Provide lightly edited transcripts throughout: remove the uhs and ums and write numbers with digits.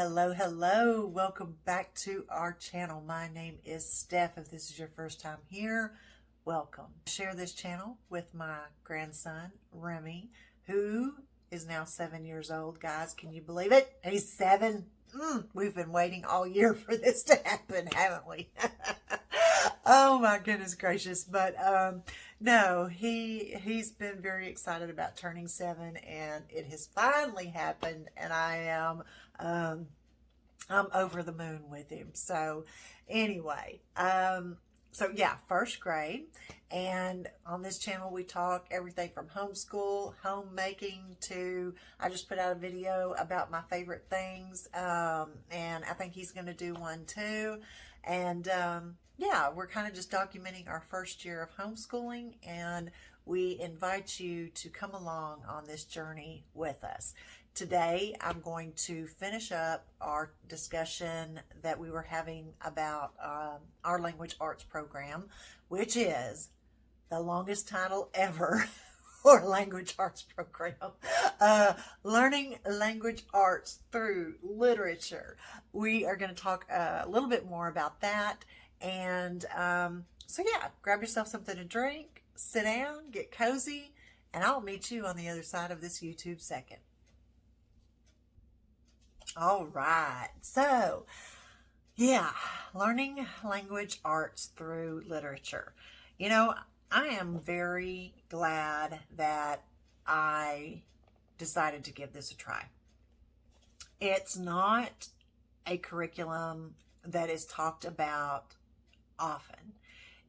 Hello. Welcome back to our channel. My name is Steph. If this is your first time here, welcome. Share this channel with my grandson, Remi, who is now 7 years old. Guys, can you believe it? He's 7. We've been waiting all year for this to happen, haven't we? Oh my goodness gracious. But no, he's been very excited about turning 7, and it has finally happened, and I'm over the moon with him. So anyway, so yeah, first grade, and on this channel we talk everything from homeschool, homemaking, to I just put out a video about my favorite things, and I think he's going to do one too. And yeah, we're kind of just documenting our first year of homeschooling, and we invite you to come along on this journey with us. Today, I'm going to finish up our discussion that we were having about our language arts program, which is the longest title ever for language arts program. Learning language arts through literature. We are going to talk a little bit more about that. And so yeah, grab yourself something to drink, sit down, get cozy, and I'll meet you on the other side of this YouTube second. All right, so yeah, learning language arts through literature. You know, I am very glad that I decided to give this a try. It's not a curriculum that is talked about often.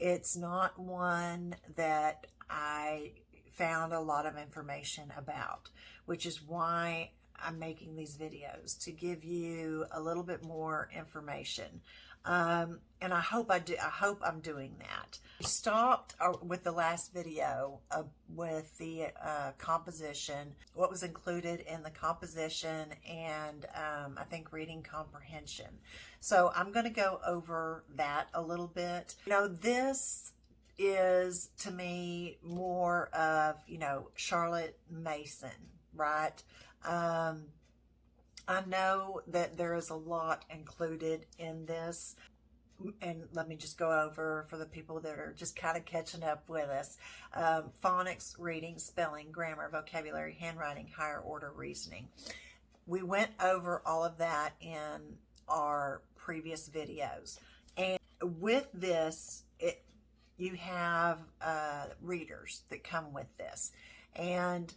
It's not one that I found a lot of information about, which is why I'm making these videos, to give you a little bit more information. And I hope I'm doing that. I stopped with the last video with the composition, what was included in the composition, and I think reading comprehension. So I'm going to go over that a little bit. You know, this is to me more of, you know, Charlotte Mason, right? I know that there is a lot included in this, and let me just go over for the people that are just kind of catching up with us. Phonics, reading, spelling, grammar, vocabulary, handwriting, higher order reasoning. We went over all of that in our previous videos. And with this, you have readers that come with this. And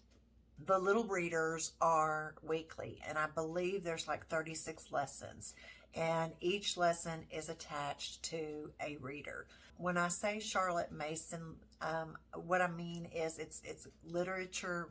the little readers are weekly, and I believe there's like 36 lessons, and each lesson is attached to a reader. When I say Charlotte Mason, what I mean is it's literature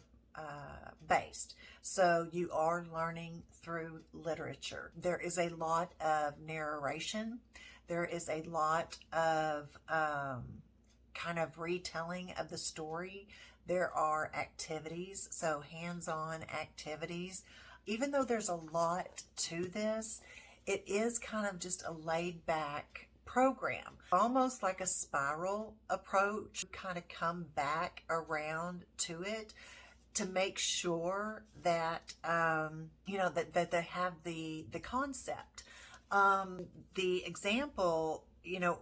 based. So you are learning through literature. There is a lot of narration. There is a lot of kind of retelling of the story. There are activities, so hands-on activities. Even though there's a lot to this, it is kind of just a laid-back program, almost like a spiral approach. Kind of come back around to it to make sure that you know, that they have the concept. The example, you know,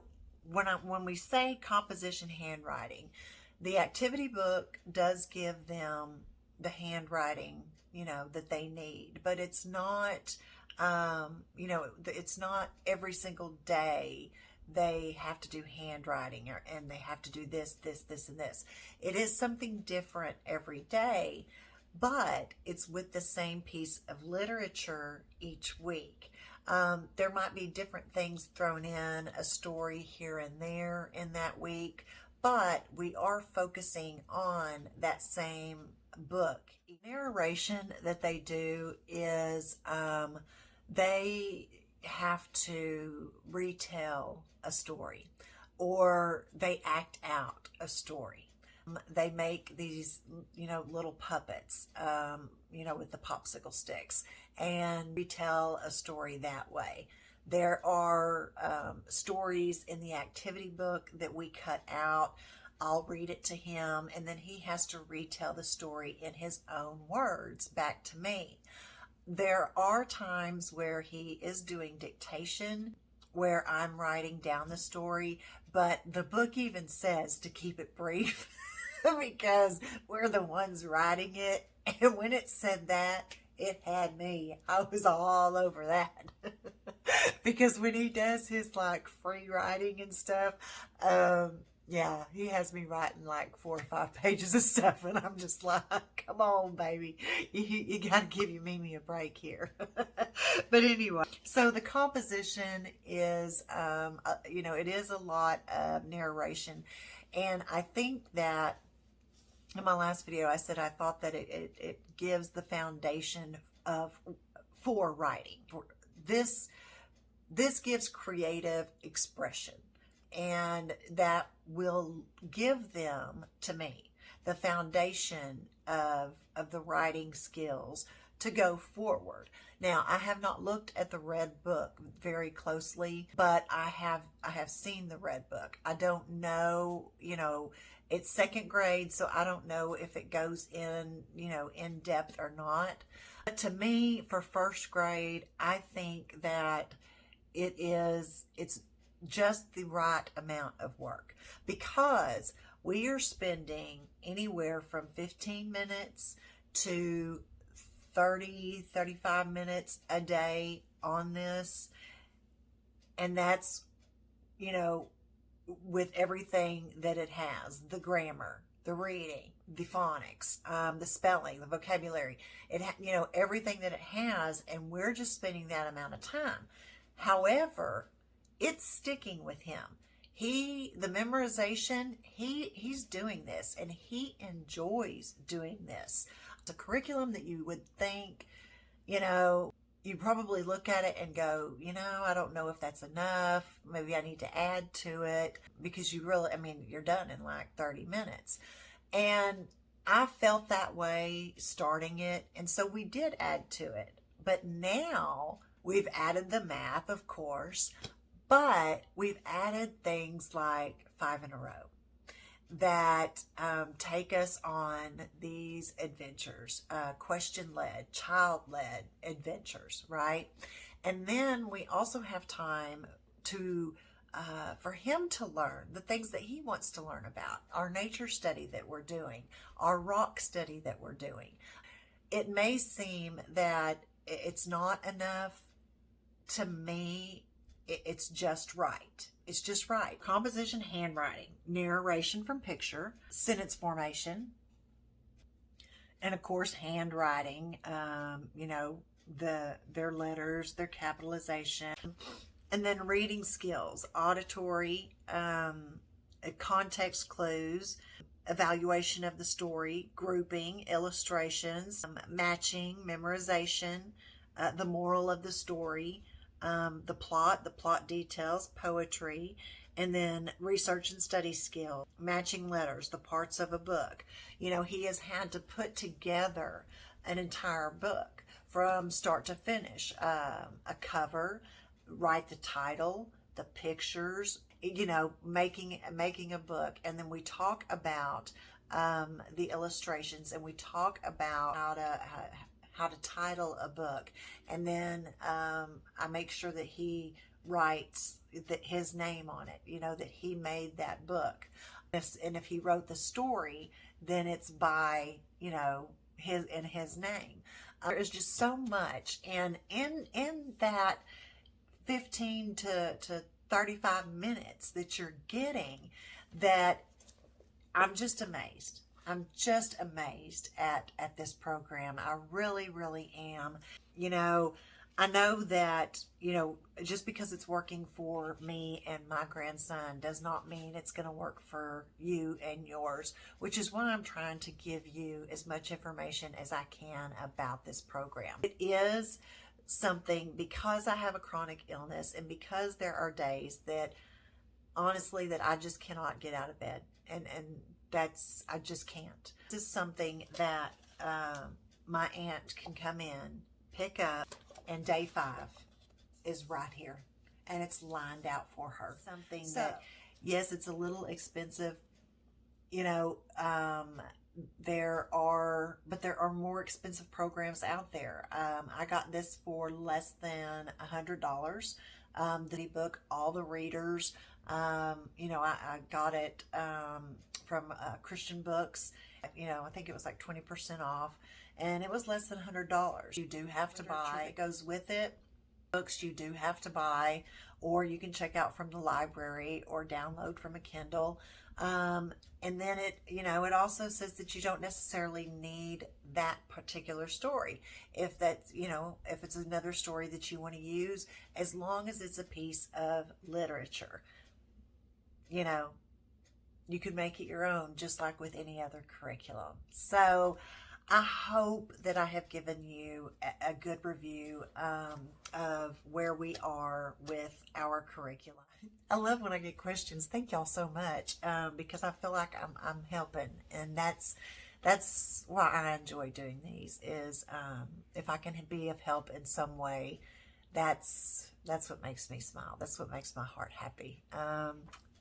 when we say composition handwriting, the activity book does give them the handwriting, you know, that they need, but it's not, you know, it's not every single day they have to do handwriting, and they have to do this, and this. It is something different every day, but it's with the same piece of literature each week. There might be different things thrown in, a story here and there in that week, but we are focusing on that same book. The narration that they do is they have to retell a story, or they act out a story. They make these, you know, little puppets, you know, with the popsicle sticks, and retell a story that way. There are stories in the activity book that we cut out. I'll read it to him, and then he has to retell the story in his own words back to me. There are times where he is doing dictation, where I'm writing down the story, but the book even says to keep it brief because we're the ones writing it. And when it said that, it had me. I was all over that. Because when he does his like free writing and stuff, yeah, he has me writing like 4 or 5 pages of stuff, and I'm just like, come on, baby, you got to give me a break here. But anyway, so the composition is, it is a lot of narration, and I think that in my last video, I said I thought that it gives the foundation for writing. This gives creative expression, and that will give them, to me, the foundation of the writing skills to go forward. Now, I have not looked at the red book very closely, but I have seen the red book. I don't know, it's second grade, so I don't know if it goes in, in depth or not. But to me, for first grade, I think that it's just the right amount of work, because we are spending anywhere from 15 minutes to 35 minutes a day on this. And that's, with everything that it has, the grammar, the reading, the phonics, the spelling, the vocabulary, everything that it has, and we're just spending that amount of time. However, it's sticking with him. The memorization, he's doing this, and he enjoys doing this. It's a curriculum that you would think, you probably look at it and go, I don't know if that's enough. Maybe I need to add to it, because you're done in like 30 minutes. And I felt that way starting it. And so we did add to it. But now we've added the math, of course, but we've added things like 5 in a row that take us on these adventures, question-led, child-led adventures, right? And then we also have time to for him to learn the things that he wants to learn about, our nature study that we're doing, our rock study that we're doing. It may seem that it's not enough. To me, it's just right. It's just right. Composition, handwriting, narration from picture, sentence formation, and of course handwriting, their letters, their capitalization, and then reading skills, auditory, context clues, evaluation of the story, grouping, illustrations, matching, memorization, the moral of the story, the plot details, poetry, and then research and study skill, matching letters, the parts of a book. He has had to put together an entire book from start to finish, a cover, write the title, the pictures, making a book. And then we talk about the illustrations, and we talk about how to title a book. And then I make sure that he writes his name on it, that he made that book. And if he wrote the story, then it's by, his name. There is just so much. And in that 15 to 35 minutes that you're getting, that I'm just amazed. I'm just amazed at this program. I really, really am. I know that, just because it's working for me and my grandson does not mean it's going to work for you and yours, which is why I'm trying to give you as much information as I can about this program. It is something, because I have a chronic illness, and because there are days that, honestly, that I just cannot get out of bed. And I just can't. This is something that my aunt can come in, pick up, and day 5 is right here, and it's lined out for her. Something that, yes, it's a little expensive. there are more expensive programs out there. I got this for less than $100. The ebook, all the readers. I got it from Christian Books. I think it was like 20% off, and it was less than $100. You do have to buy. It goes with it. Books you do have to buy, or you can check out from the library or download from a Kindle. And then it also says that you don't necessarily need that particular story. If if it's another story that you want to use, as long as it's a piece of literature, you could make it your own, just like with any other curriculum. So I hope that I have given you a good review of where we are with our curriculum. I love when I get questions. Thank y'all so much, because I feel like I'm helping, and that's why I enjoy doing these. Is if I can be of help in some way, that's what makes me smile. That's what makes my heart happy.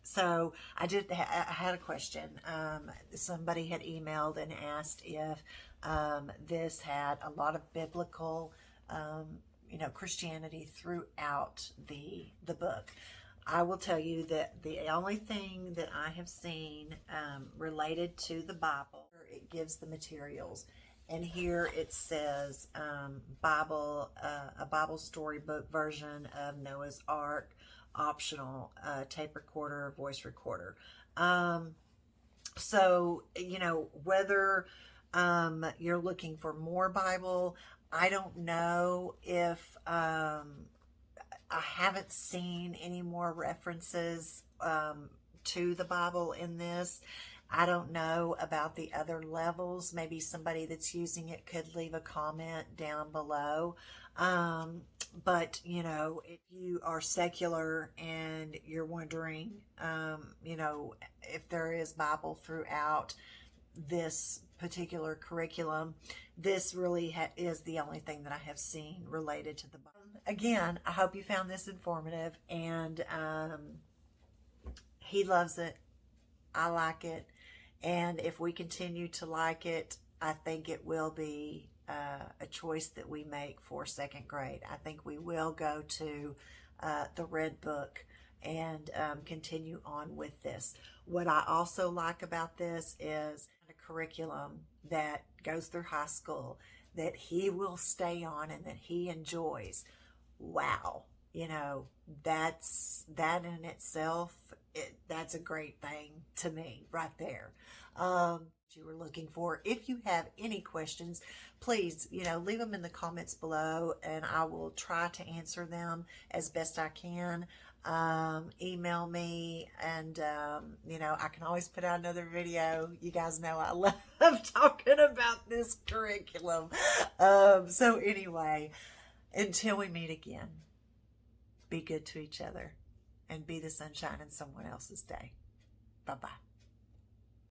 So I had a question. Somebody had emailed and asked if this had a lot of biblical, Christianity throughout the book. I will tell you that the only thing that I have seen related to the Bible, it gives the materials. And here it says a Bible storybook version of Noah's Ark, optional, tape recorder, voice recorder. So, whether you're looking for more Bible, I don't know if I haven't seen any more references to the Bible in this. I don't know about the other levels. Maybe somebody that's using it could leave a comment down below. But, if you are secular and you're wondering, if there is Bible throughout this particular curriculum, this really is the only thing that I have seen related to the Bible. Again, I hope you found this informative, and he loves it. I like it. And if we continue to like it, I think it will be a choice that we make for second grade. I think we will go to the Red Book and continue on with this. What I also like about this is a curriculum that goes through high school that he will stay on and that he enjoys. Wow. That in itself, that's a great thing to me right there. You were looking for. If you have any questions, please, leave them in the comments below, and I will try to answer them as best I can. Email me, and I can always put out another video. You guys know I love talking about this curriculum. So anyway, until we meet again, be good to each other and be the sunshine in someone else's day. Bye-bye.